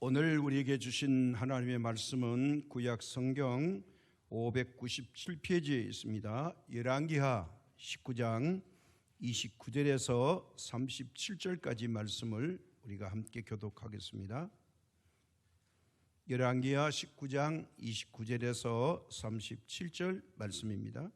오늘 우리에게 주신 하나님의 말씀은 구약 성경 597페이지에 있습니다. 열왕기하 19장 29절에서 37절까지 말씀을 우리가 함께 교독하겠습니다. 열왕기하 19장 29절에서 37절 말씀입니다.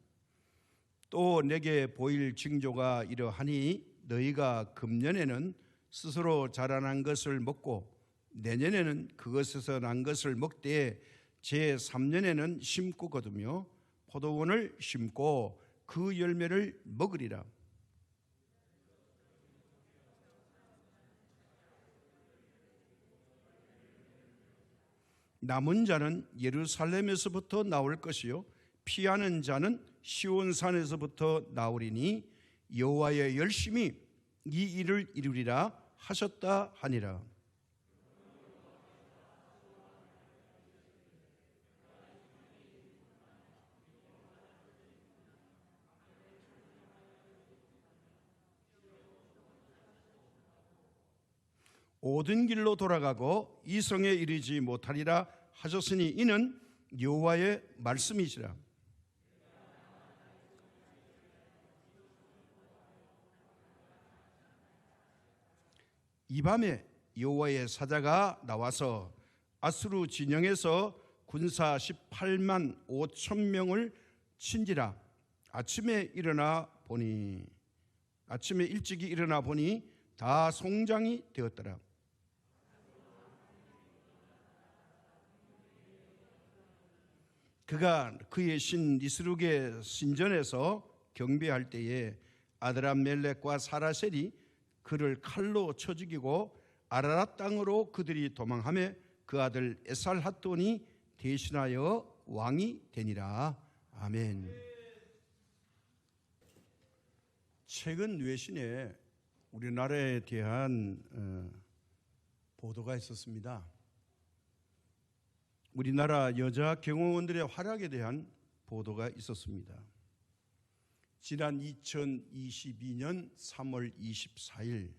또 내게 보일 징조가 이러하니 너희가 금년에는 스스로 자라난 것을 먹고 내년에는 그것에서 난 것을 먹되 제3년에는 심고 거두며 포도원을 심고 그 열매를 먹으리라. 남은 자는 예루살렘에서부터 나올 것이요 피하는 자는 시온산에서부터 나오리니 여호와의 열심히 이 일을 이루리라 하셨다 하니라. 오든 길로 돌아가고 이 성에 이르지 못하리라 하셨으니 이는 여호와의 말씀이시라. 이 밤에 여호와의 사자가 나와서 아수르 진영에서 군사 18만 5천 명을 친지라. 아침에 일찍이 일어나 보니 다 송장이 되었더라. 그가 그의 신 니스룩의 신전에서 경배할 때에 아드람멜렉과 사라셀이 그를 칼로 쳐 죽이고 아라랏 땅으로 그들이 도망하며 그 아들 에살핫돈이 대신하여 왕이 되니라. 아멘. 최근 외신에 우리나라에 대한 보도가 있었습니다. 우리나라 여자 경호원들의 활약에 대한 보도가 있었습니다. 지난 2022년 3월 24일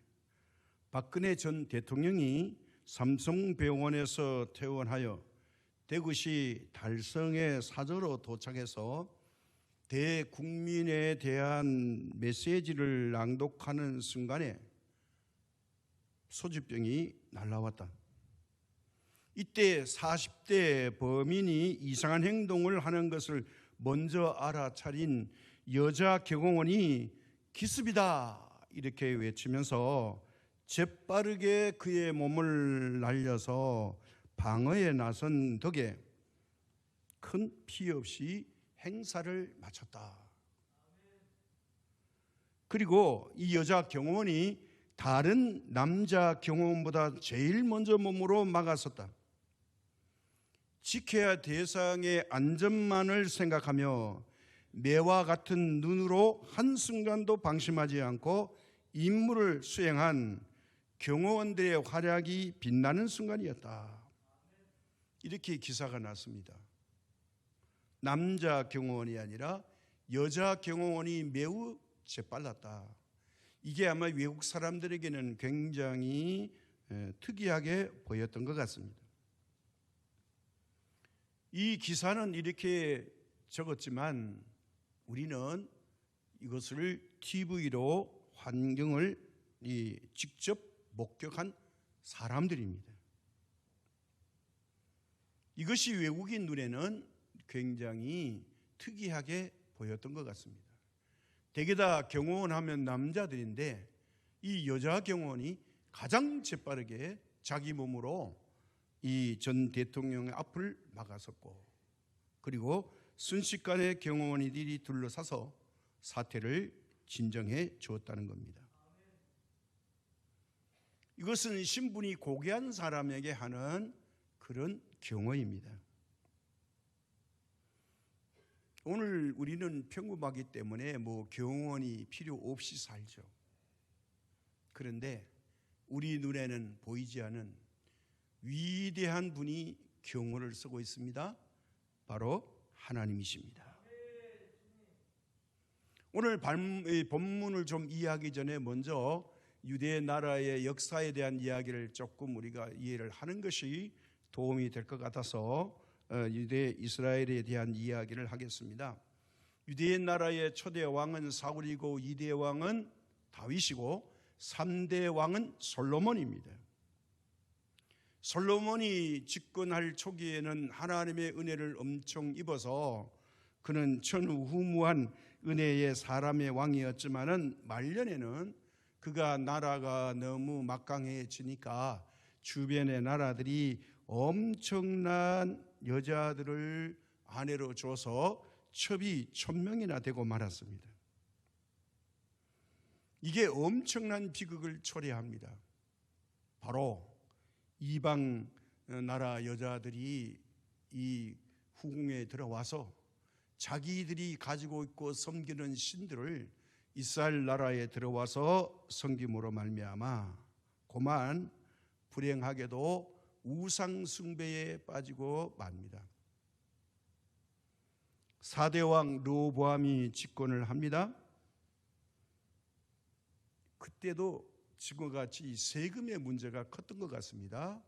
박근혜 전 대통령이 삼성병원에서 퇴원하여 대구시 달성의 사저로 도착해서 대국민에 대한 메시지를 낭독하는 순간에 소주병이 날아왔다. 이때 40대 범인이 이상한 행동을 하는 것을 먼저 알아차린 여자 경호원이 기습이다 이렇게 외치면서 재빠르게 그의 몸을 날려서 방어에 나선 덕에 큰 피해 없이 행사를 마쳤다. 그리고 이 여자 경호원이 다른 남자 경호원보다 제일 먼저 몸으로 막았었다. 지켜야 대상의 안전만을 생각하며 매와 같은 눈으로 한순간도 방심하지 않고 임무를 수행한 경호원들의 활약이 빛나는 순간이었다. 이렇게 기사가 났습니다. 남자 경호원이 아니라 여자 경호원이 매우 재빨랐다. 이게 아마 외국 사람들에게는 굉장히 특이하게 보였던 것 같습니다. 이 기사는 이렇게 적었지만 우리는 이것을 TV로 환경을 직접 목격한 사람들입니다. 이것이 외국인 눈에는 굉장히 특이하게 보였던 것 같습니다. 대개 다 경호원 하면 남자들인데 이 여자 경호원이 가장 재빠르게 자기 몸으로 이 전 대통령의 앞을 막았었고 그리고 순식간에 경호원들이 둘러싸서 사태를 진정해 주었다는 겁니다. 이것은 신분이 고귀한 사람에게 하는 그런 경호입니다. 오늘 우리는 평범하기 때문에 경호원이 필요 없이 살죠. 그런데 우리 눈에는 보이지 않은 위대한 분이 경호를 쓰고 있습니다. 바로 하나님이십니다. 오늘 본문을 좀 이해하기 전에 먼저 유대 나라의 역사에 대한 이야기를 조금 우리가 이해를 하는 것이 도움이 될 것 같아서 유대 이스라엘에 대한 이야기를 하겠습니다. 유대 나라의 초대 왕은 사울이고 2대 왕은 다윗이고 3대 왕은 솔로몬입니다. 솔로몬이 집권할 초기에는 하나님의 은혜를 엄청 입어서 그는 전후무한 은혜의 사람의 왕이었지만은 말년에는 그가 나라가 너무 막강해지니까 주변의 나라들이 엄청난 여자들을 아내로 줘서 첩이 1000명이나 되고 말았습니다. 이게 엄청난 비극을 초래합니다. 바로 이방 나라 여자들이 이 후궁에 들어와서 자기들이 가지고 있고 섬기는 신들을 이스라엘 나라에 들어와서 섬김으로 말미암아 고만 불행하게도 우상 숭배에 빠지고 맙니다. 4대 왕 르호보암이 집권을 합니다. 그때도 지금과 같이 세금의 문제가 컸던 것 같습니다.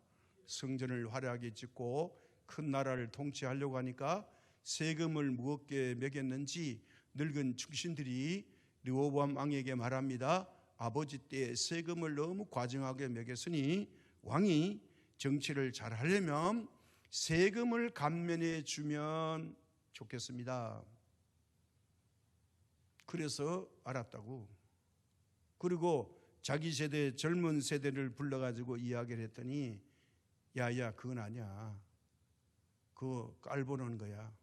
성전을 화려하게 짓고 큰 나라를 통치하려고 하니까 세금을 무겁게 매겼는지 늙은 충신들이 르호보암 왕에게 말합니다. 아버지 때 세금을 너무 과중하게 매겼으니 왕이 정치를 잘 하려면 세금을 감면해 주면 좋겠습니다. 그래서 알았다고. 그리고 자기 세대 젊은 세대를 불러가지고 이야기를 했더니 야야 그건 아니야. 그거 깔보는 거야.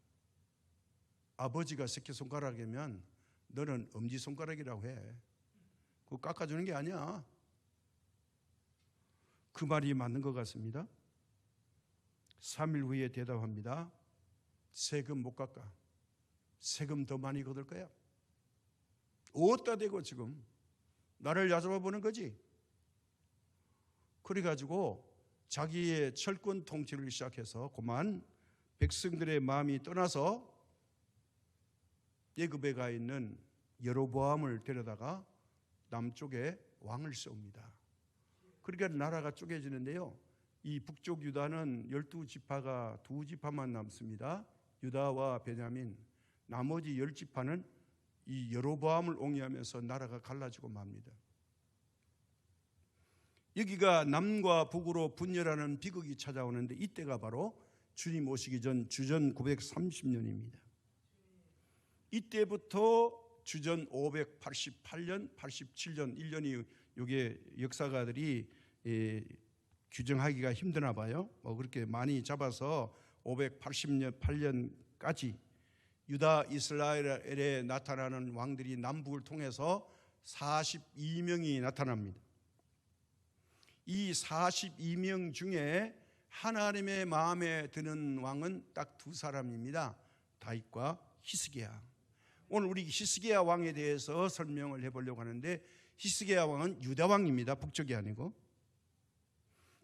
아버지가 새끼손가락이면 너는 엄지손가락이라고 해. 그거 깎아주는 게 아니야. 그 말이 맞는 것 같습니다. 3일 후에 대답합니다. 세금 못 깎아. 세금 더 많이 거둘 거야. 어디다 대고 지금 나를 얕잡아 보는 거지. 그래가지고 자기의 철권 통치를 시작해서 그만 백성들의 마음이 떠나서 예굽에 가 있는 여로보암을 데려다가 남쪽에 왕을 세웁니다. 그러니까 나라가 쪼개지는데요. 이 북쪽 유다는 12지파가 2지파만 남습니다. 유다와 베냐민. 나머지 10지파는 이 여로보암을 옹이하면서 나라가 갈라지고 맙니다. 여기가 남과 북으로 분열하는 비극이 찾아오는데 이때가 바로 주님 오시기 전 주전 930년입니다. 이때부터 주전 588년, 87년 1년이 이게 역사가들이 규정하기가 힘드나 봐요. 그렇게 많이 잡아서 588년까지 유다 이스라엘에 나타나는 왕들이 남북을 통해서 42명이 나타납니다. 이 42명 중에 하나님의 마음에 드는 왕은 딱 2사람입니다. 다윗과 히스기야. 오늘 우리 히스기야 왕에 대해서 설명을 해보려고 하는데 히스기야 왕은 유다 왕입니다. 북쪽이 아니고.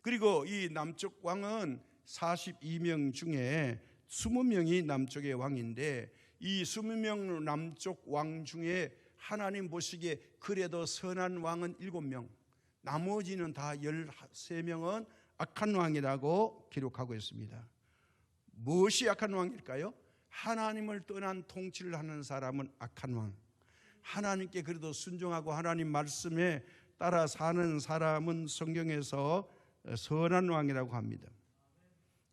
그리고 이 남쪽 왕은 42명 중에 20명이 남쪽의 왕인데 이 20명 남쪽 왕 중에 하나님 보시기에 그래도 선한 왕은 7명, 나머지는 다 13명은 악한 왕이라고 기록하고 있습니다. 무엇이 악한 왕일까요? 하나님을 떠난 통치를 하는 사람은 악한 왕, 하나님께 그래도 순종하고 하나님 말씀에 따라 사는 사람은 성경에서 선한 왕이라고 합니다.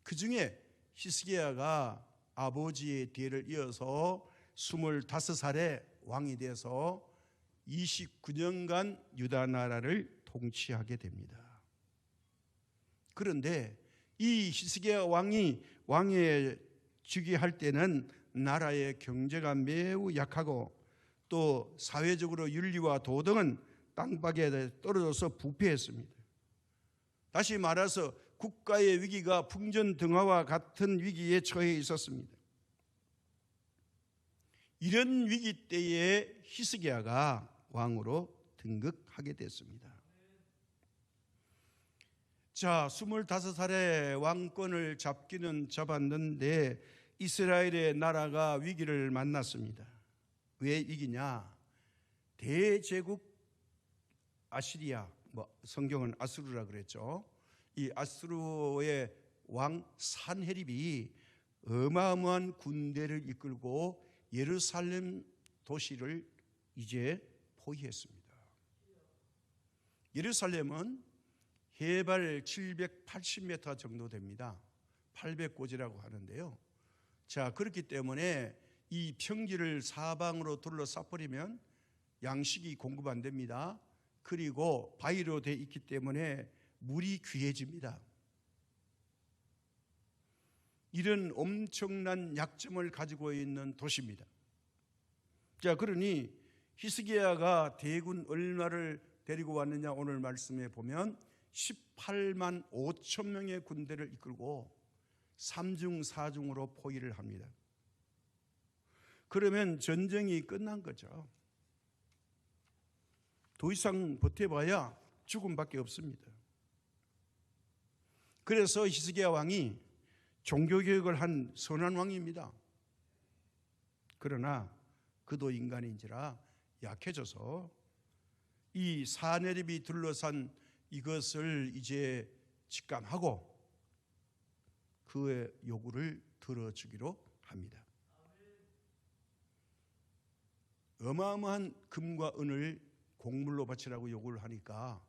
그 중에 히스기야가 아버지의 뒤를 이어서 25살에 왕이 돼서 29년간 유다 나라를 통치하게 됩니다. 그런데 이 히스기야 왕이 왕에 즉위할 때는 나라의 경제가 매우 약하고 또 사회적으로 윤리와 도덕은 땅바닥에 떨어져서 부패했습니다. 다시 말해서 국가의 위기가 풍전등화와 같은 위기에 처해 있었습니다. 이런 위기 때에 히스기야가 왕으로 등극하게 됐습니다. 자, 25살에 왕권을 잡기는 잡았는데 이스라엘의 나라가 위기를 만났습니다. 왜 위기냐? 대제국 아시리아, 성경은 아수르라 그랬죠. 이 아수르의 왕 산헤립이 어마어마한 군대를 이끌고 예루살렘 도시를 이제 포위했습니다. 예루살렘은 해발 780m 정도 됩니다. 800고지라고 하는데요. 자, 그렇기 때문에 이 평지를 사방으로 둘러싸버리면 양식이 공급 안 됩니다. 그리고 바위로 되어 있기 때문에 물이 귀해집니다. 이런 엄청난 약점을 가지고 있는 도시입니다. 자, 그러니 히스기야가 대군 얼마를 데리고 왔느냐, 오늘 말씀에 보면 18만 5천 명의 군대를 이끌고 3중 4중으로 포위를 합니다. 그러면 전쟁이 끝난 거죠. 더 이상 버텨봐야 죽음밖에 없습니다. 그래서 히스기야 왕이 종교개혁을 한 선한 왕입니다. 그러나 그도 인간인지라 약해져서 이 사내립이 둘러싼 이것을 이제 직감하고 그의 요구를 들어주기로 합니다. 어마어마한 금과 은을 곡물로 바치라고 요구를 하니까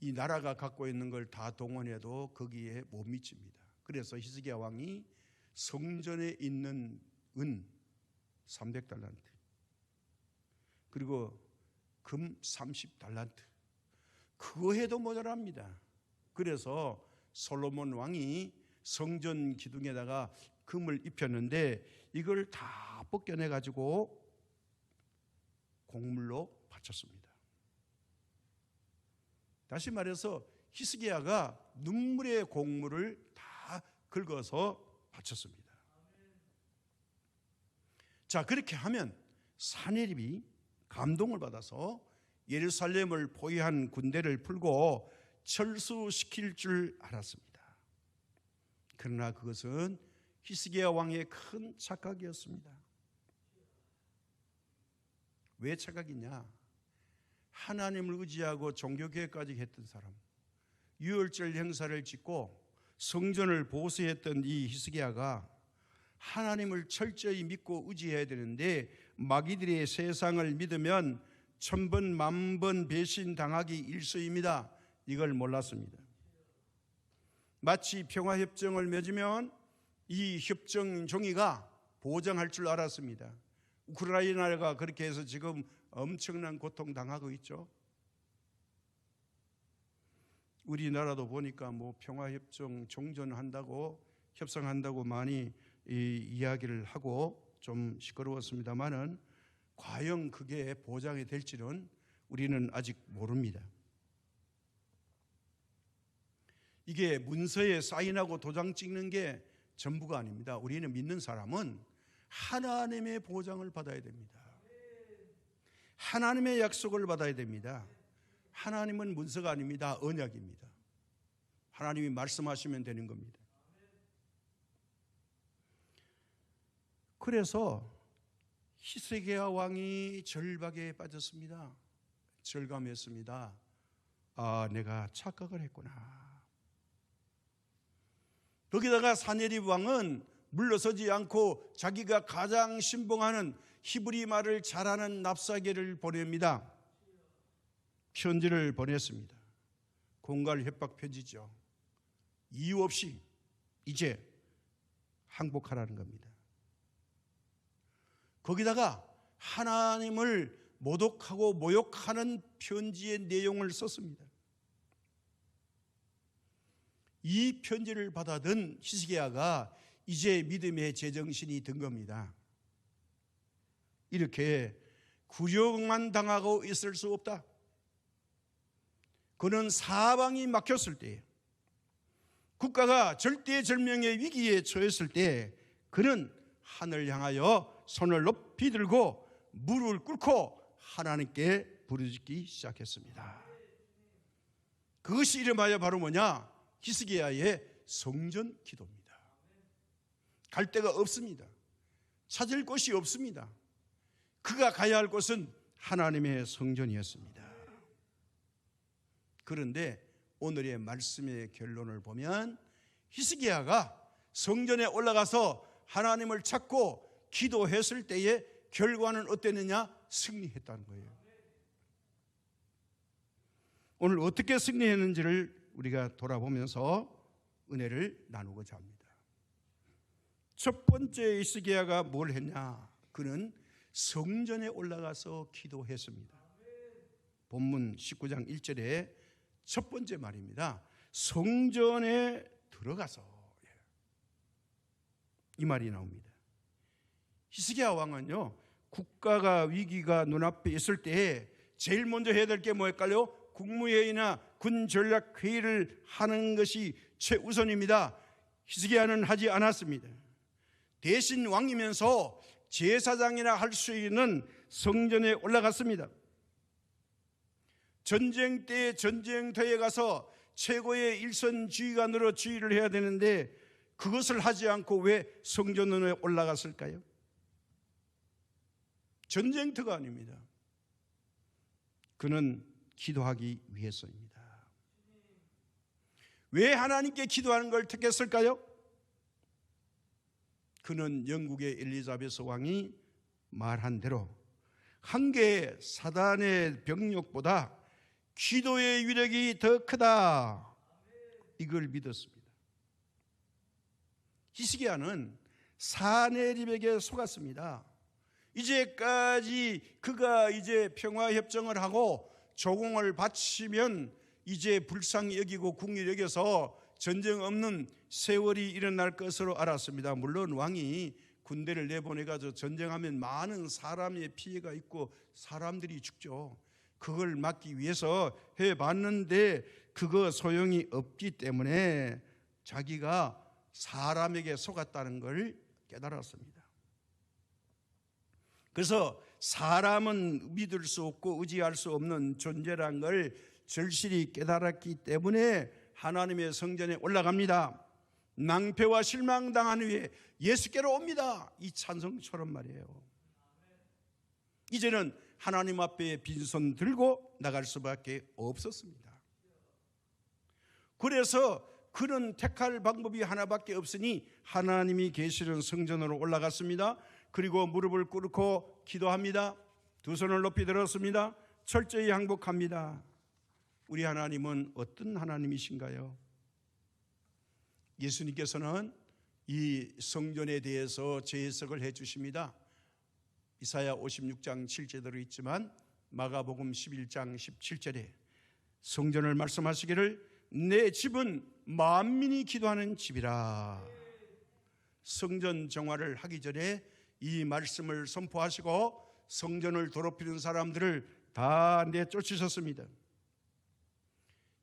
이 나라가 갖고 있는 걸 다 동원해도 거기에 못 미칩니다. 그래서 히스기야 왕이 성전에 있는 은 300달란트 그리고 금 30달란트 그거 해도 모자랍니다. 그래서 솔로몬 왕이 성전 기둥에다가 금을 입혔는데 이걸 다 벗겨내 가지고 곡물로 바쳤습니다. 다시 말해서 히스기야가 눈물의 곡물을 다 긁어서 바쳤습니다. 자, 그렇게 하면 사내립이 감동을 받아서 예루살렘을 포위한 군대를 풀고 철수시킬 줄 알았습니다. 그러나 그것은 히스기야 왕의 큰 착각이었습니다. 왜 착각이냐? 하나님을 의지하고 종교개혁까지 했던 사람, 유월절 행사를 짓고 성전을 보수했던 이 히스기야가 하나님을 철저히 믿고 의지해야 되는데 마귀들의 세상을 믿으면 천번 만번 배신당하기 일쑤입니다. 이걸 몰랐습니다. 마치 평화협정을 맺으면 이 협정 종이가 보장할 줄 알았습니다. 우크라이나가 그렇게 해서 지금 엄청난 고통당하고 있죠. 우리나라도 보니까 평화협정 종전한다고 협상한다고 많이 이야기를 하고 좀 시끄러웠습니다만은 과연 그게 보장이 될지는 우리는 아직 모릅니다. 이게 문서에 사인하고 도장 찍는 게 전부가 아닙니다. 우리는 믿는 사람은 하나님의 보장을 받아야 됩니다. 하나님의 약속을 받아야 됩니다. 하나님은 문서가 아닙니다. 언약입니다. 하나님이 말씀하시면 되는 겁니다. 그래서 히스기야 왕이 절박에 빠졌습니다. 절감했습니다. 아, 내가 착각을 했구나. 거기다가 사내립 왕은 물러서지 않고 자기가 가장 신봉하는 히브리 말을 잘하는 납사계를 보냅니다. 편지를 보냈습니다. 공갈 협박 편지죠. 이유 없이 이제 항복하라는 겁니다. 거기다가 하나님을 모독하고 모욕하는 편지의 내용을 썼습니다. 이 편지를 받아든 히스기야가 이제 믿음의 제정신이 든 겁니다. 이렇게 굴욕만 당하고 있을 수 없다. 그는 사방이 막혔을 때, 국가가 절대절명의 위기에 처했을 때 그는 하늘 향하여 손을 높이 들고 무릎을 꿇고 하나님께 부르짖기 시작했습니다. 그것이 이름하여 바로 뭐냐? 히스기야의 성전 기도입니다. 갈 데가 없습니다. 찾을 곳이 없습니다. 그가 가야 할 곳은 하나님의 성전이었습니다. 그런데 오늘의 말씀의 결론을 보면 히스기야가 성전에 올라가서 하나님을 찾고 기도했을 때의 결과는 어땠느냐? 승리했다는 거예요. 오늘 어떻게 승리했는지를 우리가 돌아보면서 은혜를 나누고자 합니다. 첫 번째 히스기야가 뭘 했냐? 그는 성전에 올라가서 기도했습니다. 본문 19장 1절에 첫 번째 말입니다. 성전에 들어가서, 이 말이 나옵니다. 히스기야 왕은요, 국가가 위기가 눈앞에 있을 때 제일 먼저 해야 될 게 뭐일까요? 국무회의나 군전략회의를 하는 것이 최우선입니다. 히스기야는 하지 않았습니다. 대신 왕이면서 제사장이나 할 수 있는 성전에 올라갔습니다. 전쟁 때 전쟁터에 가서 최고의 일선 지휘관으로 지휘를 해야 되는데 그것을 하지 않고 왜 성전에 올라갔을까요? 전쟁터가 아닙니다. 그는 기도하기 위해서입니다. 왜 하나님께 기도하는 걸 택했을까요? 그는 영국의 엘리자베스 왕이 말한 대로 한 개의 사단의 병력보다 기도의 위력이 더 크다, 이걸 믿었습니다. 히스기야는 사내립에게 속았습니다. 이제까지 그가 이제 평화협정을 하고 조공을 바치면 이제 불쌍히 여기고 궁리 여겨서 전쟁 없는 세월이 일어날 것으로 알았습니다. 물론 왕이 군대를 내보내가지고 전쟁하면 많은 사람의 피해가 있고 사람들이 죽죠. 그걸 막기 위해서 해봤는데 그거 소용이 없기 때문에 자기가 사람에게 속았다는 걸 깨달았습니다. 그래서 사람은 믿을 수 없고 의지할 수 없는 존재란 걸 절실히 깨달았기 때문에 하나님의 성전에 올라갑니다. 낭패와 실망당한 후에 예수께로 옵니다. 이 찬송처럼 말이에요. 이제는 하나님 앞에 빈손 들고 나갈 수밖에 없었습니다. 그래서 그는 택할 방법이 하나밖에 없으니 하나님이 계시는 성전으로 올라갔습니다. 그리고 무릎을 꿇고 기도합니다. 두 손을 높이 들었습니다. 철저히 항복합니다. 우리 하나님은 어떤 하나님이신가요? 예수님께서는 이 성전에 대해서 재해석을 해 주십니다. 이사야 56장 7절대로 있지만 마가복음 11장 17절에 성전을 말씀하시기를 내 집은 만민이 기도하는 집이라. 성전 정화를 하기 전에 이 말씀을 선포하시고 성전을 더럽히는 사람들을 다 내쫓으셨습니다.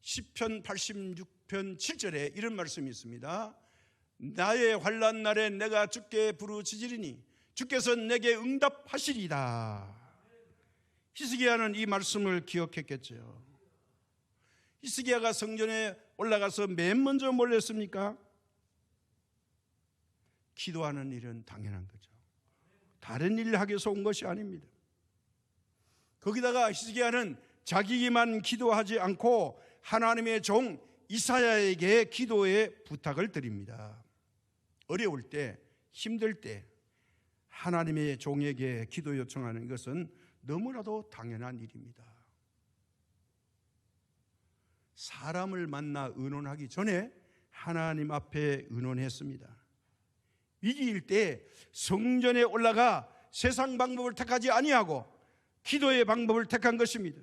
시편 86편 7절에 이런 말씀이 있습니다. 나의 환난 날에 내가 주께 부르짖으리니 주께서 내게 응답하시리다. 히스기야는 이 말씀을 기억했겠죠. 히스기야가 성전에 올라가서 맨 먼저 뭘 했습니까? 기도하는 일은 당연한 거죠. 다른 일을 하기 위해서 온 것이 아닙니다. 거기다가 히스기야는 자기만 기도하지 않고 하나님의 종 이사야에게 기도의 부탁을 드립니다. 어려울 때, 힘들 때 하나님의 종에게 기도 요청하는 것은 너무나도 당연한 일입니다. 사람을 만나 의논하기 전에 하나님 앞에 의논했습니다. 위기일 때 성전에 올라가 세상 방법을 택하지 아니하고 기도의 방법을 택한 것입니다.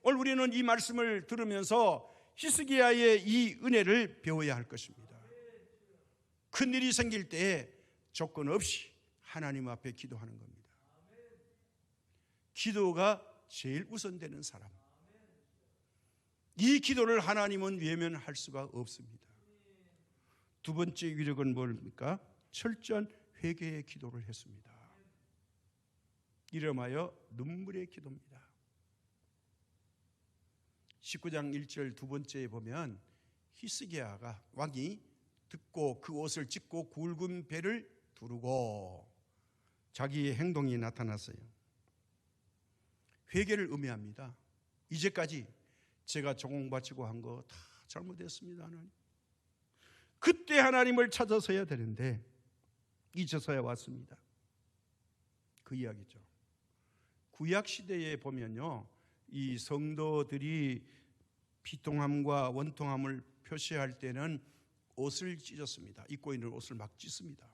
오늘 우리는 이 말씀을 들으면서 히스기야의 이 은혜를 배워야 할 것입니다. 큰일이 생길 때 조건 없이 하나님 앞에 기도하는 겁니다. 기도가 제일 우선되는 사람, 이 기도를 하나님은 외면할 수가 없습니다. 두 번째 위력은 뭡니까? 철저한 회개의 기도를 했습니다. 이름하여 눈물의 기도입니다. 19장 1절 두 번째에 보면 히스기야가 왕이 듣고 그 옷을 찢고 굵은 배를 두르고 자기의 행동이 나타났어요. 회개를 의미합니다. 이제까지 제가 조공바치고 한 거 다 잘못했습니다. 하나님. 그때 하나님을 찾아서야 되는데 잊어서야 왔습니다. 그 이야기죠. 구약 시대에 보면요, 이 성도들이 피통함과 원통함을 표시할 때는 옷을 찢었습니다. 입고 있는 옷을 막 찢습니다.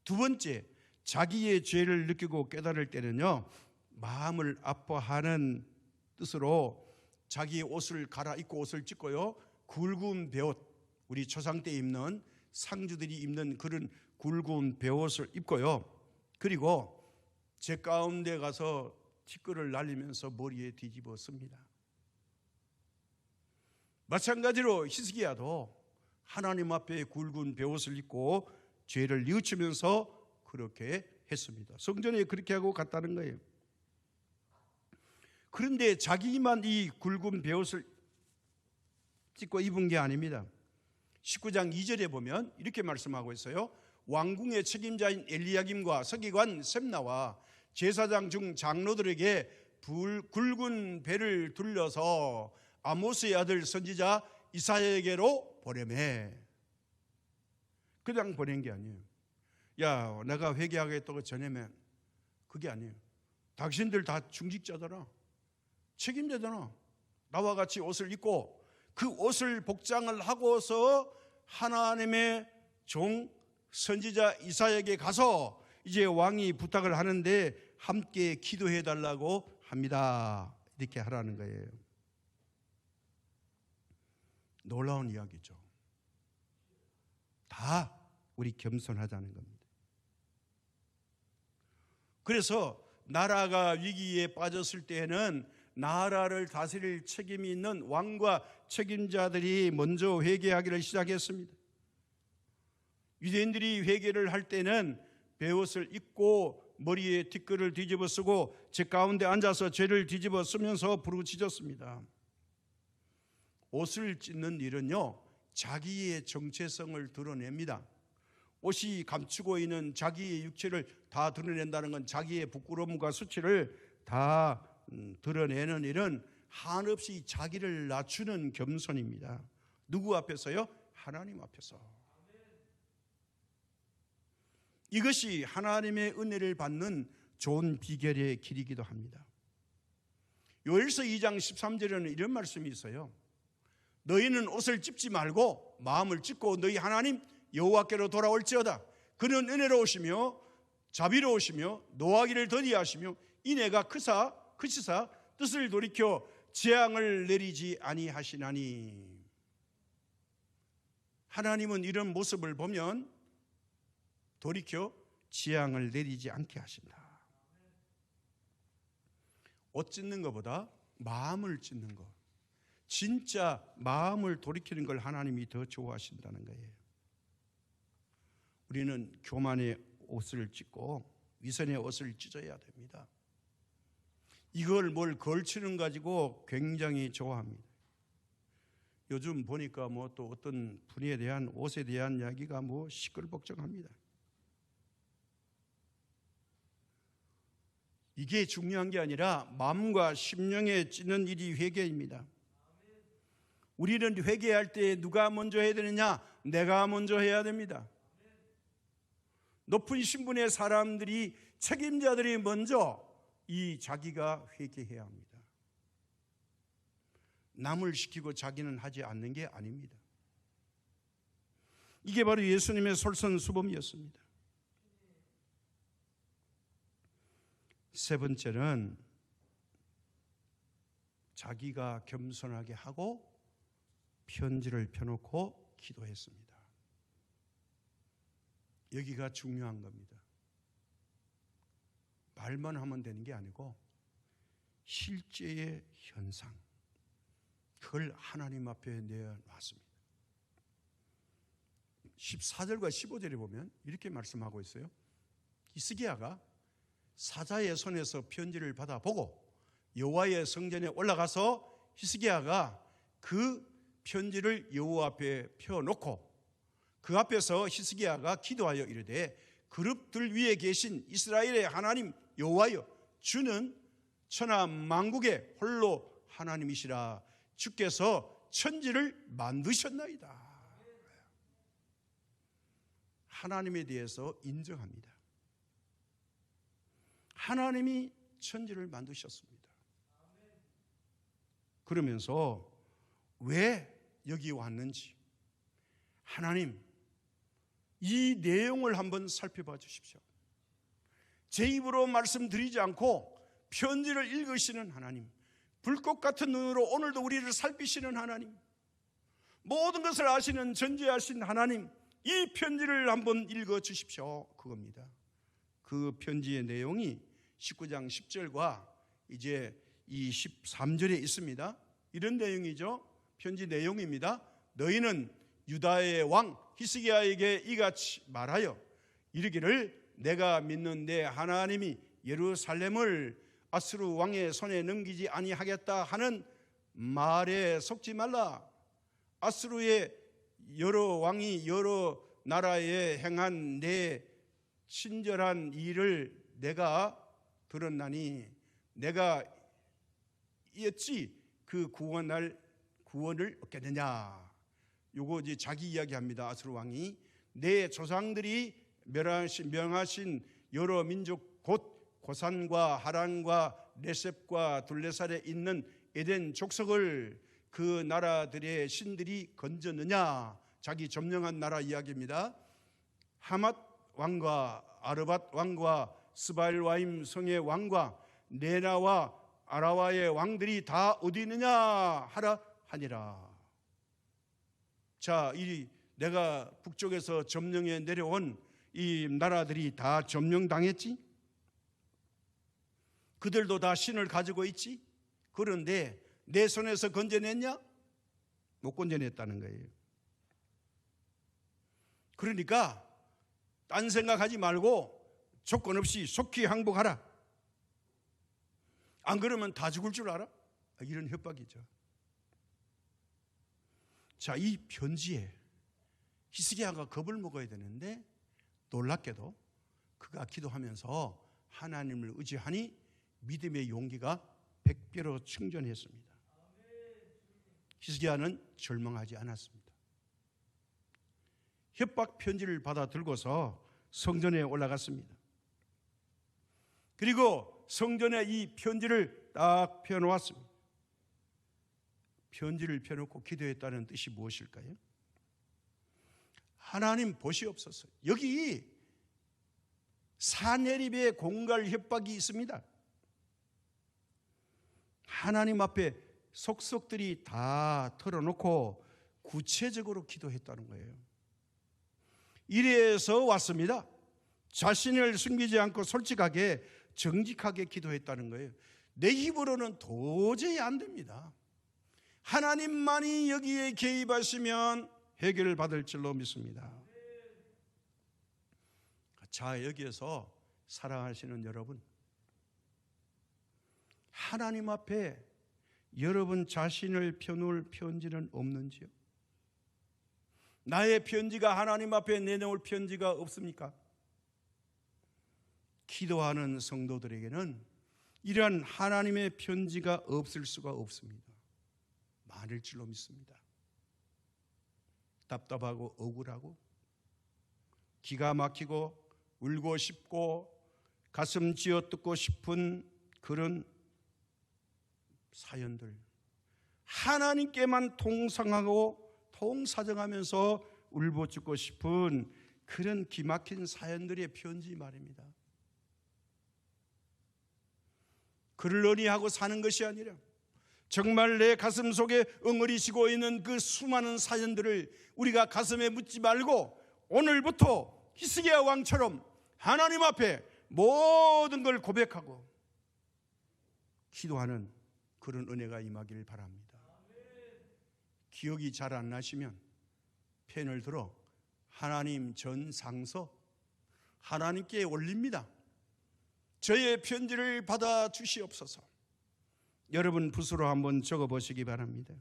두 번째, 자기의 죄를 느끼고 깨달을 때는요, 마음을 아파하는 뜻으로 자기의 옷을 갈아입고 옷을 찢고요, 굵은 베옷, 우리 초상 때 입는 상주들이 입는 그런 굵은 베옷을 입고요, 그리고 제 가운데 가서 티끌을 날리면서 머리에 뒤집어 씁니다. 마찬가지로 히스기야도 하나님 앞에 굵은 베옷을 입고 죄를 뉘우치면서 그렇게 했습니다. 성전에 그렇게 하고 갔다는 거예요. 그런데 자기만 이 굵은 베옷을 찢고 입은 게 아닙니다. 19장 2절에 보면 이렇게 말씀하고 있어요. 왕궁의 책임자인 엘리야김과 서기관 셈나와 제사장 중 장로들에게 굵은 배를 둘러서 아모스의 아들 선지자 이사야에게로 보내매. 그냥 보낸 게 아니에요. 야, 내가 회개하겠다고 전해면 그게 아니에요. 당신들 다 중직자잖아, 책임자잖아. 나와 같이 옷을 입고 그 옷을 복장을 하고서 하나님의 종 선지자 이사야에게 가서 이제 왕이 부탁을 하는데 함께 기도해 달라고 합니다. 이렇게 하라는 거예요. 놀라운 이야기죠. 다 우리 겸손하자는 겁니다. 그래서 나라가 위기에 빠졌을 때에는 나라를 다스릴 책임이 있는 왕과 책임자들이 먼저 회개하기를 시작했습니다. 유대인들이 회개를 할 때는 베옷을 입고 머리에 티끌을 뒤집어 쓰고 제 가운데 앉아서 죄를 뒤집어 쓰면서 부르짖었습니다. 옷을 찢는 일은요, 자기의 정체성을 드러냅니다. 옷이 감추고 있는 자기의 육체를 다 드러낸다는 건 자기의 부끄러움과 수치를 다 드러내는 일은 한없이 자기를 낮추는 겸손입니다. 누구 앞에서요? 하나님 앞에서. 이것이 하나님의 은혜를 받는 좋은 비결의 길이기도 합니다. 요엘서 2장 13절에는 이런 말씀이 있어요. 너희는 옷을 찢지 말고 마음을 찢고 너희 하나님 여호와께로 돌아올지어다. 그는 은혜로우시며 자비로우시며 노하기를 더디하시며 인애가 크시사 뜻을 돌이켜 재앙을 내리지 아니하시나니. 하나님은 이런 모습을 보면 돌이켜 재앙을 내리지 않게 하신다. 옷 찢는 것보다 마음을 찢는 것, 진짜 마음을 돌이키는 걸 하나님이 더 좋아하신다는 거예요. 우리는 교만의 옷을 찢고 위선의 옷을 찢어야 됩니다. 이걸 뭘 걸치는 가지고 굉장히 좋아합니다. 요즘 보니까 뭐 또 어떤 분야에 대한 옷에 대한 이야기가 뭐 시끌벅적합니다. 이게 중요한 게 아니라 마음과 심령에 찢는 일이 회개입니다. 우리는 회개할 때 누가 먼저 해야 되느냐? 내가 먼저 해야 됩니다. 높은 신분의 사람들이, 책임자들이 먼저 이 자기가 회개해야 합니다. 남을 시키고 자기는 하지 않는 게 아닙니다. 이게 바로 예수님의 솔선수범이었습니다. 세 번째는 자기가 겸손하게 하고 편지를 펴놓고 기도했습니다. 여기가 중요한 겁니다. 말만 하면 되는 게 아니고 실제의 현상, 그걸 하나님 앞에 내어놨습니다. 14절과 15절에 보면 이렇게 말씀하고 있어요. 히스기야가 사자의 손에서 편지를 받아보고 여호와의 성전에 올라가서 히스기야가 그 편지를 여호와 앞에 펴놓고 그 앞에서 히스기야가 기도하여 이르되 그룹들 위에 계신 이스라엘의 하나님 여호와여, 주는 천하 만국에 홀로 하나님이시라. 주께서 천지를 만드셨나이다. 하나님에 대해서 인정합니다. 하나님이 천지를 만드셨습니다. 그러면서 왜 여기 왔는지 하나님 이 내용을 한번 살펴봐 주십시오. 제 입으로 말씀드리지 않고 편지를 읽으시는 하나님, 불꽃 같은 눈으로 오늘도 우리를 살피시는 하나님, 모든 것을 아시는 전지하신 하나님, 이 편지를 한번 읽어 주십시오. 그겁니다. 그 편지의 내용이 19장 10절과 이제 이 13절에 있습니다. 이런 내용이죠. 편지 내용입니다. 너희는 유다의 왕 히스기야에게 이같이 말하여 이르기를 내가 믿는 내 하나님이 예루살렘을 아수르 왕의 손에 넘기지 아니하겠다 하는 말에 속지 말라. 아수르의 여러 왕이 여러 나라에 행한 내 친절한 일을 내가 들었나니 내가 어찌 그 구원을 얻겠느냐. 요거 이제 자기 이야기합니다. 아수르 왕이 내 조상들이 명하신 여러 민족 곧 고산과 하란과 레셉과 둘레살에 있는 에덴 족속을 그 나라들의 신들이 건졌느냐. 자기 점령한 나라 이야기입니다. 하맛 왕과 아르밧 왕과 스발와임 성의 왕과 네나와 아라와의 왕들이 다 어디 있느냐 하라 하니라. 자, 이 내가 북쪽에서 점령해 내려온 이 나라들이 다 점령당했지? 그들도 다 신을 가지고 있지? 그런데 내 손에서 건져냈냐? 못 건져냈다는 거예요. 그러니까 딴 생각하지 말고 조건 없이 속히 항복하라. 안 그러면 다 죽을 줄 알아? 이런 협박이죠. 자, 이 편지에 히스기야가 겁을 먹어야 되는데 놀랍게도 그가 기도하면서 하나님을 의지하니 믿음의 용기가 100배로 충전했습니다. 히스기야는 절망하지 않았습니다. 협박 편지를 받아 들고서 성전에 올라갔습니다. 그리고 성전에 이 편지를 딱 펴놓았습니다. 편지를 펴놓고 기도했다는 뜻이 무엇일까요? 하나님 보시옵소서. 여기 사내립의 공갈 협박이 있습니다. 하나님 앞에 속속들이 다 털어놓고 구체적으로 기도했다는 거예요. 이래서 왔습니다. 자신을 숨기지 않고 솔직하게 정직하게 기도했다는 거예요. 내 힘으로는 도저히 안 됩니다. 하나님만이 여기에 개입하시면 해결을 받을 줄로 믿습니다. 자, 여기에서 사랑하시는 여러분, 하나님 앞에 여러분 자신을 펴놓을 편지는 없는지요? 나의 편지가 하나님 앞에 내놓을 편지가 없습니까? 기도하는 성도들에게는 이러한 하나님의 편지가 없을 수가 없습니다. 많을 줄로 믿습니다. 답답하고 억울하고 기가 막히고 울고 싶고 가슴 쥐어뜯고 싶은 그런 사연들, 하나님께만 통상하고 통사정하면서 울부짖고 싶은 그런 기막힌 사연들의 편지 말입니다. 그를 의리하고 사는 것이 아니라 정말 내 가슴 속에 엉어리시고 있는 그 수많은 사연들을 우리가 가슴에 묻지 말고 오늘부터 히스기야 왕처럼 하나님 앞에 모든 걸 고백하고 기도하는 그런 은혜가 임하기를 바랍니다. 기억이 잘 안 나시면 펜을 들어 하나님 전상서 하나님께 올립니다. 저의 편지를 받아 주시옵소서. 여러분 붓으로 한번 적어보시기 바랍니다.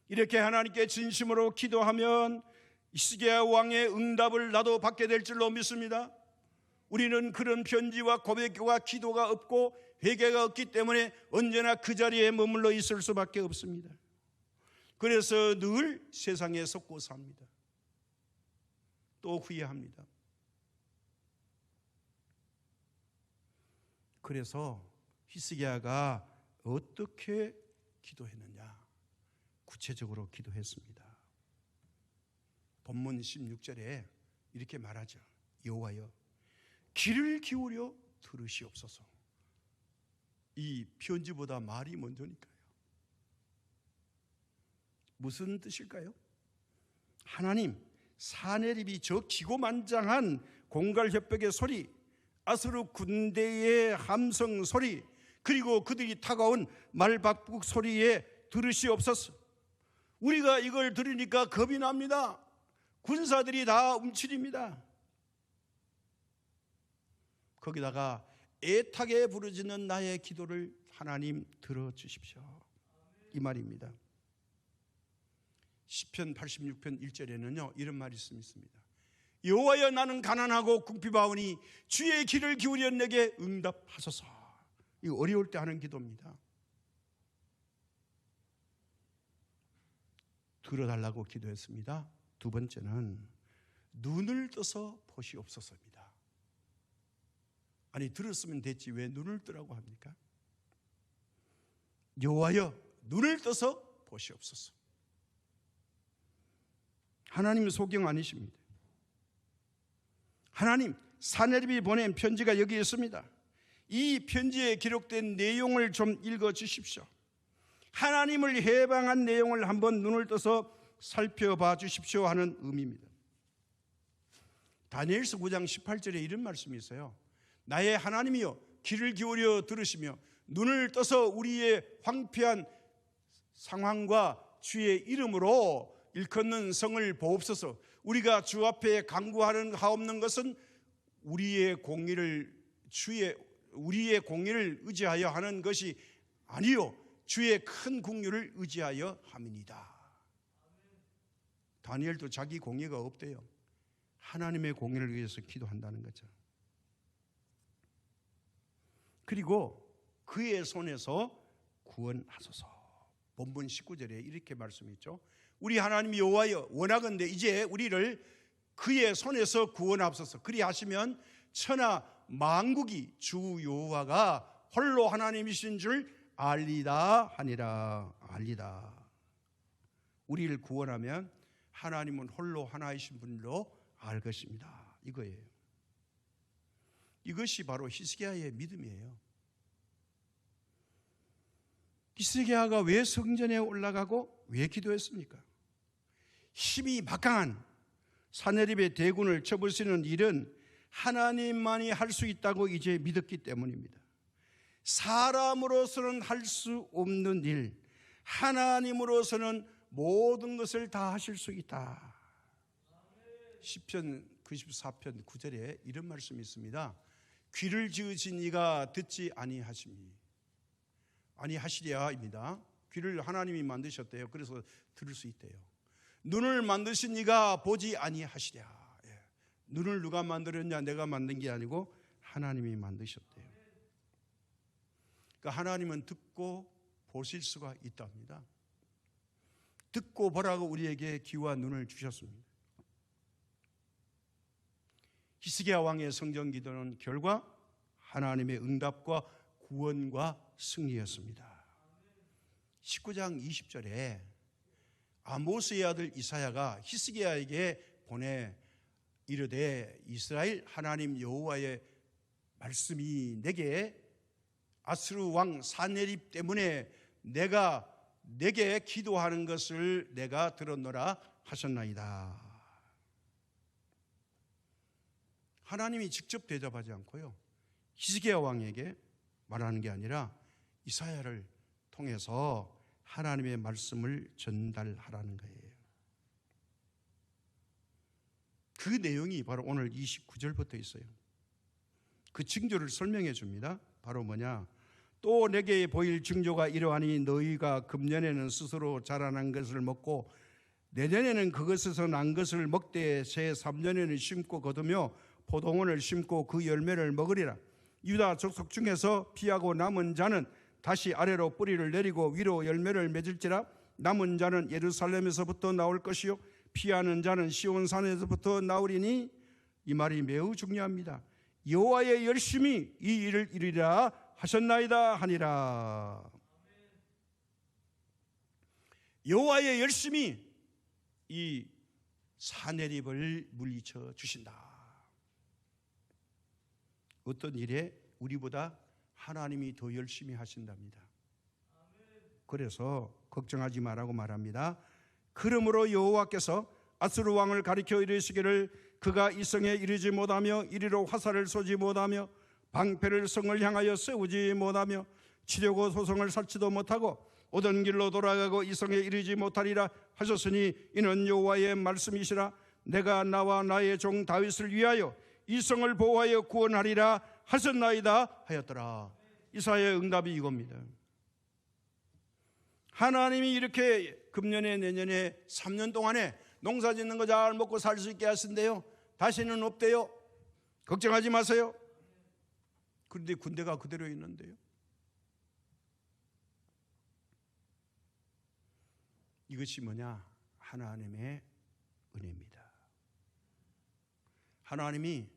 이렇게 하나님께 진심으로 기도하면 히스기야 왕의 응답을 나도 받게 될 줄로 믿습니다. 우리는 그런 편지와 고백과 기도가 없고 회개가 없기 때문에 언제나 그 자리에 머물러 있을 수밖에 없습니다. 그래서 늘 세상에 속고 삽니다. 또 후회합니다. 그래서 히스기야가 어떻게 기도했느냐? 구체적으로 기도했습니다. 본문 16절에 이렇게 말하죠. 여호와여, 귀를 기울여 들으시옵소서. 이 편지보다 말이 먼저니까요. 무슨 뜻일까요? 하나님, 사내립이 저 기고만장한 공갈협벽의 소리, 아수르 군대의 함성 소리, 그리고 그들이 타가온 말박북 소리에 들으시옵소서. 우리가 이걸 들으니까 겁이 납니다. 군사들이 다 움츠립니다. 거기다가 애타게 부르짖는 나의 기도를 하나님 들어주십시오, 이 말입니다. 시편 86편 1절에는요 이런 말이 있습니다. 여호와여, 나는 가난하고 궁핍하오니 주의 귀를 기울여 내게 응답하소서. 이거 어려울 때 하는 기도입니다. 들어달라고 기도했습니다. 두 번째는 눈을 떠서 보시옵소서입니다. 아니, 들었으면 됐지 왜 눈을 뜨라고 합니까? 여호와여, 눈을 떠서 보시옵소서. 하나님 소경 아니십니다. 하나님, 사내립이 보낸 편지가 여기 있습니다. 이 편지에 기록된 내용을 좀 읽어 주십시오. 하나님을 해방한 내용을 한번 눈을 떠서 살펴봐 주십시오 하는 의미입니다. 다니엘서 9장 18절에 이런 말씀이 있어요. 나의 하나님이여, 귀를 기울여 들으시며 눈을 떠서 우리의 황폐한 상황과 주의 이름으로 일컫는 성을 보옵소서. 우리가 주 앞에 간구하는 하옵는 것은 우리의 공의를 의지하여 하는 것이 아니요 주의 큰 긍휼을 의지하여 함이니이다. 다니엘도 자기 공의가 없대요. 하나님의 공의를 위해서 기도한다는 거죠. 그리고 그의 손에서 구원하소서. 본문 19절에 이렇게 말씀했죠. 우리 하나님 여호와여, 원하건대 이제 우리를 그의 손에서 구원하옵소서. 그리하시면 천하 만국이 주 여호와가 홀로 하나님이신 줄 알리다 하니라. 알리다. 우리를 구원하면 하나님은 홀로 하나이신 분으로 알 것입니다. 이거예요. 이것이 바로 히스기야의 믿음이에요. 히스기야가 왜 성전에 올라가고 왜 기도했습니까? 힘이 막강한 사내립의 대군을 쳐부수는 일은 하나님만이 할 수 있다고 이제 믿었기 때문입니다. 사람으로서는 할 수 없는 일, 하나님으로서는 모든 것을 다 하실 수 있다. 시편 94편 9절에 이런 말씀이 있습니다. 귀를 지으신 이가 듣지 아니하시랴입니다. 귀를 하나님이 만드셨대요. 그래서 들을 수 있대요. 눈을 만드신 이가 보지 아니하시랴. 눈을 누가 만들었냐? 내가 만든 게 아니고 하나님이 만드셨대요. 그러니까 하나님은 듣고 보실 수가 있답니다. 듣고 보라고 우리에게 귀와 눈을 주셨습니다. 히스기야 왕의 성전 기도는 결과 하나님의 응답과 구원과 승리였습니다. 19장 20절에 아모스의 아들 이사야가 히스기야에게 보내 이르되 이스라엘 하나님 여호와의 말씀이 내게 아수르 왕 사내립 때문에 내게 기도하는 것을 내가 들었노라 하셨나이다. 하나님이 직접 대답하지 않고요, 히스기야 왕에게 말하는 게 아니라 이사야를 통해서 하나님의 말씀을 전달하라는 거예요. 그 내용이 바로 오늘 29절부터 있어요. 그 징조를 설명해 줍니다. 바로 뭐냐? 또 내게 보일 징조가 이러하니 너희가 금년에는 스스로 자라난 것을 먹고 내년에는 그것에서 난 것을 먹되 새 3년에는 심고 거두며 포도원을 심고 그 열매를 먹으리라. 유다 족속 중에서 피하고 남은 자는 다시 아래로 뿌리를 내리고 위로 열매를 맺을지라. 남은 자는 예루살렘에서부터 나올 것이요 피하는 자는 시온산에서부터 나오리니. 이 말이 매우 중요합니다. 여호와의 열심히 이 일을 이루리라 하셨나이다 하니라. 여호와의 열심히 이 사내립을 물리쳐 주신다. 어떤 일에 우리보다 하나님이 더 열심히 하신답니다. 그래서 걱정하지 말라고 말합니다. 그러므로 여호와께서 아수르 왕을 가리켜 이르시기를 그가 이 성에 이르지 못하며 이리로 화살을 쏘지 못하며 방패를 성을 향하여 세우지 못하며 치려고 소성을 쌓지도 못하고 오던 길로 돌아가고 이 성에 이르지 못하리라 하셨으니 이는 여호와의 말씀이시라. 내가 나와 나의 종 다윗을 위하여 이 성을 보호하여 구원하리라 하셨나이다 하였더라. 이사야의 응답이 이겁니다. 하나님이 이렇게 금년에 내년에 3년 동안에 농사 짓는 거 잘 먹고 살 수 있게 하신대요. 다시는 없대요. 걱정하지 마세요. 그런데 군대가 그대로 있는데요. 이것이 뭐냐? 하나님의 은혜입니다. 하나님이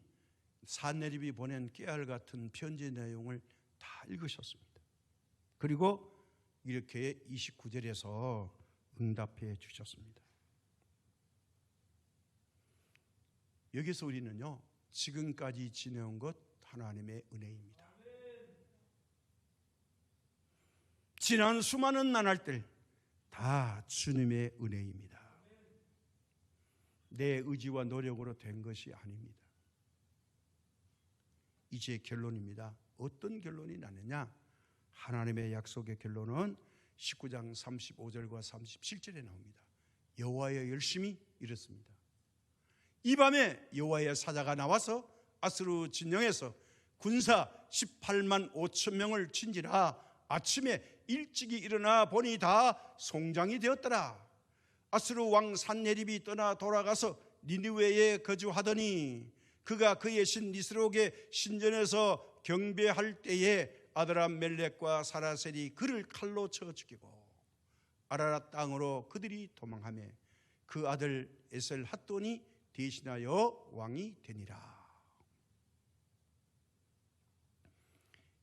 사내립이 보낸 깨알 같은 편지 내용을 다 읽으셨습니다. 그리고 이렇게 29절에서 응답해 주셨습니다. 여기서 우리는요, 지금까지 지내온 것 하나님의 은혜입니다. 지난 수많은 나날들 다 주님의 은혜입니다. 내 의지와 노력으로 된 것이 아닙니다. 이제 결론입니다. 어떤 결론이 나느냐? 하나님의 약속의 결론은 19장 35절과 37절에 나옵니다. 여호와의 열심히 이렇습니다. 이 밤에 여호와의 사자가 나와서 아수르 진영에서 군사 18만 5천 명을 친지라. 아침에 일찍이 일어나 보니 다 송장이 되었더라. 아수르 왕 산헤립이 떠나 돌아가서 니느웨에 거주하더니 그가 그의 신 니스록의 신전에서 경배할 때에 아드람 멜렉과 사라셀이 그를 칼로 쳐 죽이고 아라랏 땅으로 그들이 도망하며 그 아들 에셀 핫돈이 대신하여 왕이 되니라.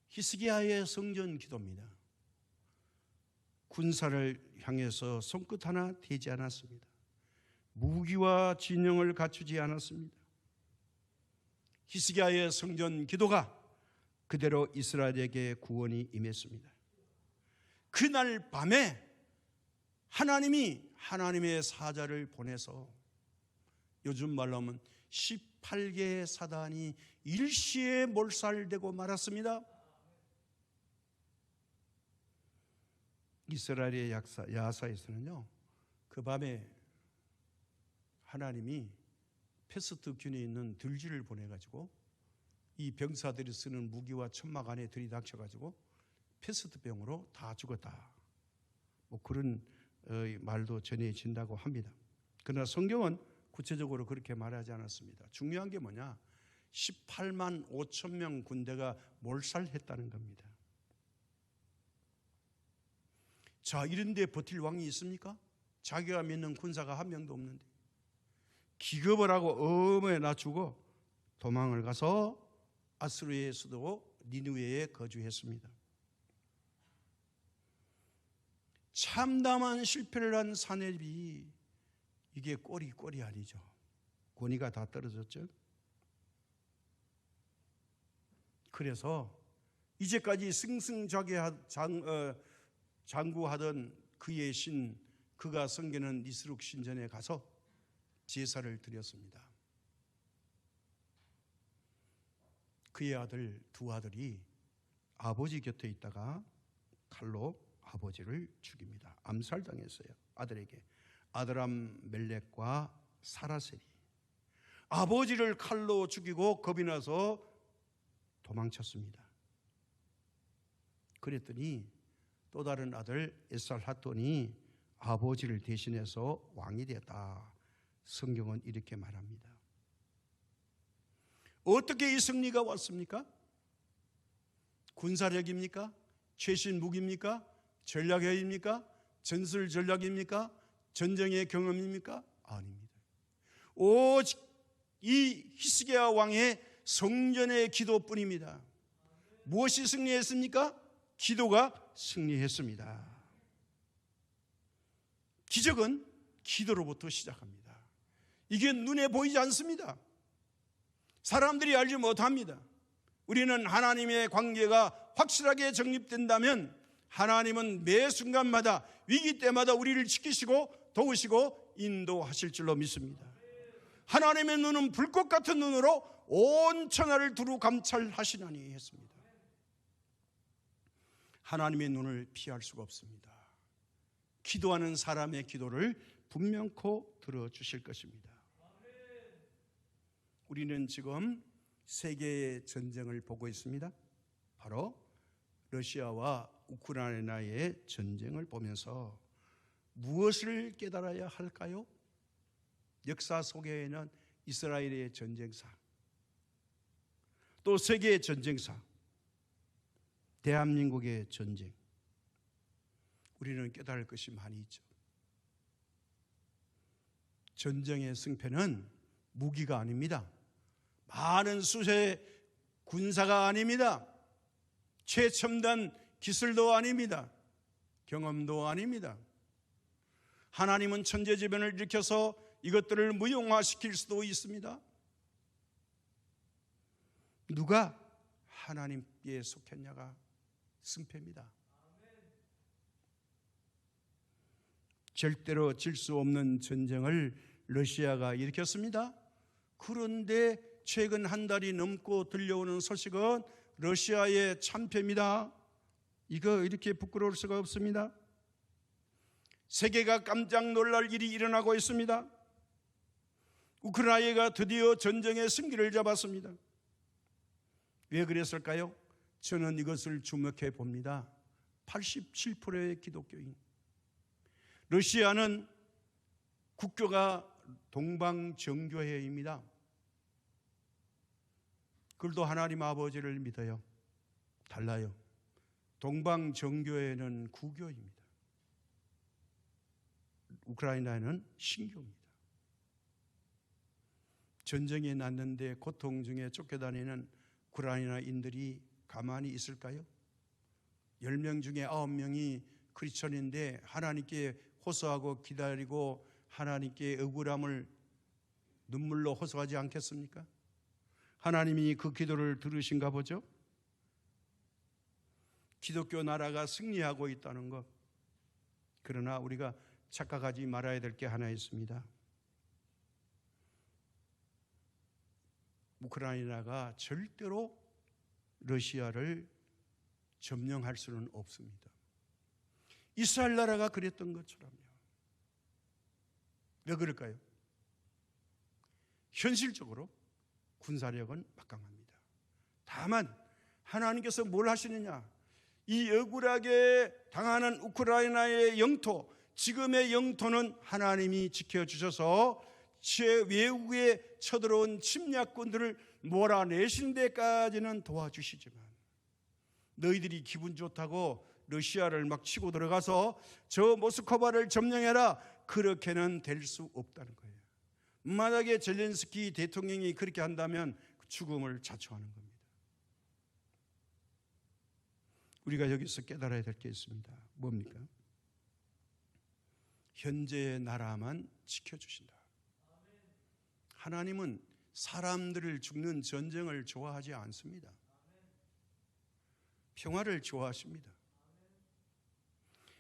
히스기야의 성전 기도입니다. 군사를 향해서 손끝 하나 대지 않았습니다. 무기와 진영을 갖추지 않았습니다. 히스기야의 성전 기도가 그대로 이스라엘에게 구원이 임했습니다. 그날 밤에 하나님이 하나님의 사자를 보내서 요즘 말로 하면 18개의 사단이 일시에 몰살되고 말았습니다. 이스라엘의 야사에서는요, 그 밤에 하나님이 페스트 균에 있는 들쥐를 보내가지고 이 병사들이 쓰는 무기와 천막 안에 들이닥쳐가지고 페스트 병으로 다 죽었다. 뭐 그런 말도 전해진다고 합니다. 그러나 성경은 구체적으로 그렇게 말하지 않았습니다. 중요한 게 뭐냐? 18만 5천 명 군대가 몰살했다는 겁니다. 자, 이런데 버틸 왕이 있습니까? 자기가 믿는 군사가 한 명도 없는데 기겁을 하고 어머에 낮추고 도망을 가서 아수르의 수도 니느웨에 거주했습니다. 참담한 실패를 한 산헤립이 이게 꼴이 아니죠. 권위가 다 떨어졌죠. 그래서 이제까지 승승장구하던 그의 신, 그가 섬기는 니스룩 신전에 가서 제사를 드렸습니다. 그의 두 아들이 아버지 곁에 있다가 칼로 아버지를 죽입니다. 암살당했어요. 아들에게. 아드람 멜렉과 사라셀이 아버지를 칼로 죽이고 겁이 나서 도망쳤습니다. 그랬더니 또 다른 아들 에살 핫돈이 아버지를 대신해서 왕이 되었다. 성경은 이렇게 말합니다. 어떻게 이 승리가 왔습니까? 군사력입니까? 최신 무기입니까? 전략회의입니까? 전술 전략입니까? 전쟁의 경험입니까? 아닙니다. 오직 이 히스기야 왕의 성전의 기도뿐입니다. 무엇이 승리했습니까? 기도가 승리했습니다. 기적은 기도로부터 시작합니다. 이게 눈에 보이지 않습니다. 사람들이 알지 못합니다. 우리는 하나님의 관계가 확실하게 정립된다면 하나님은 매 순간마다 위기 때마다 우리를 지키시고 도우시고 인도하실 줄로 믿습니다. 하나님의 눈은 불꽃 같은 눈으로 온 천하를 두루 감찰하시나니 했습니다. 하나님의 눈을 피할 수가 없습니다. 기도하는 사람의 기도를 분명코 들어주실 것입니다. 우리는 지금 세계의 전쟁을 보고 있습니다. 바로 러시아와 우크라이나의 전쟁을 보면서 무엇을 깨달아야 할까요? 역사 속에는 이스라엘의 전쟁사, 또 세계의 전쟁사, 대한민국의 전쟁, 우리는 깨달을 것이 많이 있죠. 전쟁의 승패는 무기가 아닙니다. 많은 수세의 군사가 아닙니다. 최첨단 기술도 아닙니다. 경험도 아닙니다. 하나님은 천재지변을 일으켜서 이것들을 무용화시킬 수도 있습니다. 누가 하나님께 속했냐가 승패입니다. 절대로 질 수 없는 전쟁을 러시아가 일으켰습니다. 그런데 최근 한 달이 넘고 들려오는 소식은 러시아의 참패입니다. 이거 이렇게 부끄러울 수가 없습니다. 세계가 깜짝 놀랄 일이 일어나고 있습니다. 우크라이나가 드디어 전쟁의 승기를 잡았습니다. 왜 그랬을까요? 저는 이것을 주목해 봅니다. 87%의 기독교인. 러시아는 국교가 동방정교회입니다. 그들도 하나님 아버지를 믿어요. 달라요. 동방정교회는 구교입니다. 우크라이나는 신교입니다. 전쟁이 났는데 고통 중에 쫓겨다니는 우크라이나인들이 가만히 있을까요? 10명 중에 9명이 크리스천인데 하나님께 호소하고 기다리고 하나님께 억울함을 눈물로 호소하지 않겠습니까? 하나님이 그 기도를 들으신가 보죠? 기독교 나라가 승리하고 있다는 것. 그러나 우리가 착각하지 말아야 될 게 하나 있습니다. 우크라이나가 절대로 러시아를 점령할 수는 없습니다. 이스라엘 나라가 그랬던 것처럼요. 왜 그럴까요? 현실적으로 군사력은 막강합니다. 다만 하나님께서 뭘 하시느냐? 이 억울하게 당하는 우크라이나의 영토, 지금의 영토는 하나님이 지켜주셔서 외국에 쳐들어온 침략군들을 몰아내신 데까지는 도와주시지만 너희들이 기분 좋다고 러시아를 막 치고 들어가서 저 모스크바를 점령해라, 그렇게는 될 수 없다는 거예요. 만약에 젤렌스키 대통령이 그렇게 한다면 죽음을 자초하는 겁니다. 우리가 여기서 깨달아야 될 게 있습니다. 뭡니까? 현재의 나라만 지켜주신다. 하나님은 사람들을 죽는 전쟁을 좋아하지 않습니다. 평화를 좋아하십니다.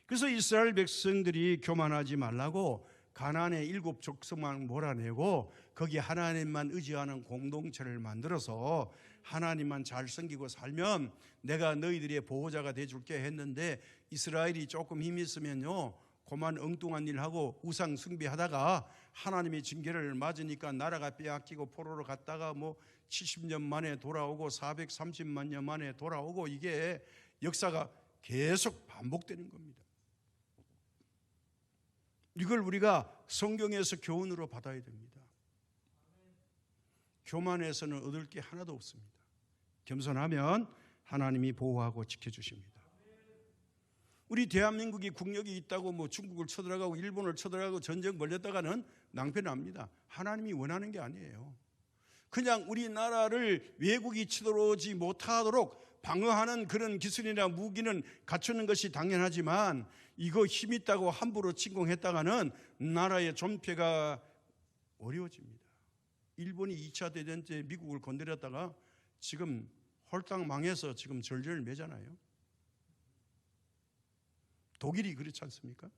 그래서 이스라엘 백성들이 교만하지 말라고 가나안의 7 족속만 몰아내고 거기 하나님만 의지하는 공동체를 만들어서 하나님만 잘 섬기고 살면 내가 너희들의 보호자가 돼줄게 했는데 이스라엘이 조금 힘이 있으면요 그만 엉뚱한 일 하고 우상 숭배하다가 하나님의 징계를 맞으니까 나라가 빼앗기고 포로로 갔다가 70년 만에 돌아오고 430만 년 만에 돌아오고 이게 역사가 계속 반복되는 겁니다. 이걸 우리가 성경에서 교훈으로 받아야 됩니다. 교만해서는 얻을 게 하나도 없습니다. 겸손하면 하나님이 보호하고 지켜주십니다. 우리 대한민국이 국력이 있다고 뭐 중국을 쳐들어가고 일본을 쳐들어가고 전쟁 벌였다가는 낭패납니다. 하나님이 원하는 게 아니에요. 그냥 우리나라를 외국이 쳐들어오지 못하도록 방어하는 그런 기술이나 무기는 갖추는 것이 당연하지만 이거 힘 있다고 함부로 침공했다가는 나라의 존폐가 어려워집니다. 일본이 2차 대전 때 미국을 건드렸다가 지금 홀딱 망해서 지금 절절 매잖아요. 독일이 그렇지 않습니까?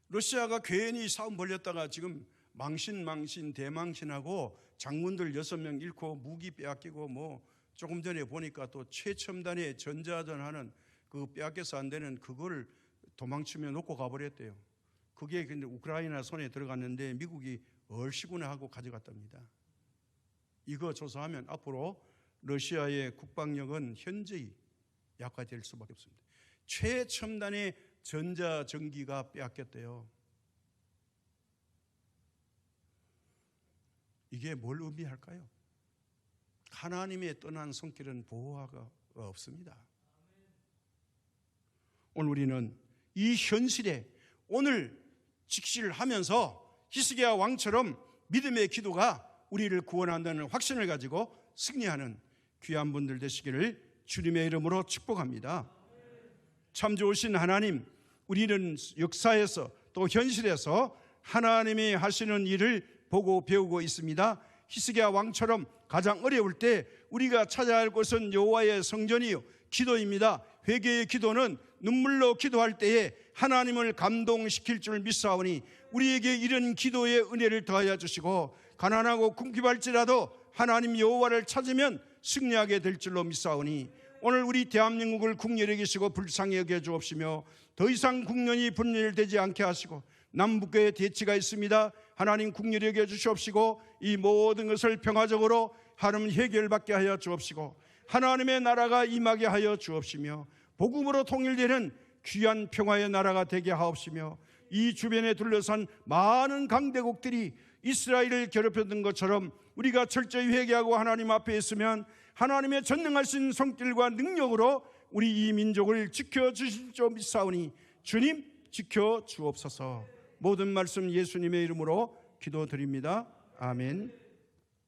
러시아가 괜히 싸움 벌였다가 지금 대망신하고 장군들 6명 잃고 무기 빼앗기고 뭐 조금 전에 보니까 또 최첨단의 전자전 하는 그 빼앗겨서 안 되는 그걸 도망치며 놓고 가버렸대요. 그게 근데 우크라이나 손에 들어갔는데 미국이 얼씨구나 하고 가져갔답니다. 이거 조사하면 앞으로 러시아의 국방력은 현저히 약화될 수밖에 없습니다. 최첨단의 전자전기가 빼앗겼대요. 이게 뭘 의미할까요? 하나님의 떠난 손길은 보호가 없습니다. 오늘 우리는 이 현실에 오늘 직시를 하면서 히스기야 왕처럼 믿음의 기도가 우리를 구원한다는 확신을 가지고 승리하는 귀한 분들 되시기를 주님의 이름으로 축복합니다. 참 좋으신 하나님, 우리는 역사에서 또 현실에서 하나님이 하시는 일을 보고 배우고 있습니다. 히스기야 왕처럼 가장 어려울 때 우리가 찾아야 할 곳은 여호와의 성전이요 기도입니다. 회개의 기도는 눈물로 기도할 때에 하나님을 감동시킬 줄 믿사오니 우리에게 이런 기도의 은혜를 더하여 주시고 가난하고 궁핍할지라도 하나님 여호와를 찾으면 승리하게 될 줄로 믿사오니 오늘 우리 대한민국을 국률에 계시고 불쌍히 여겨 주옵시며 더 이상 국론이 분열되지 않게 하시고 남북의 대치가 있습니다. 하나님 국률에 여겨 주시옵시고 이 모든 것을 평화적으로 하나님 해결받게 하여 주옵시고 하나님의 나라가 임하게 하여 주옵시며 복음으로 통일되는 귀한 평화의 나라가 되게 하옵시며 이 주변에 둘러싼 많은 강대국들이 이스라엘을 괴롭혔던 것처럼 우리가 철저히 회개하고 하나님 앞에 있으면 하나님의 전능하신 손길과 능력으로 우리 이 민족을 지켜주실 줄 믿사오니 주님 지켜주옵소서. 모든 말씀 예수님의 이름으로 기도드립니다. 아멘.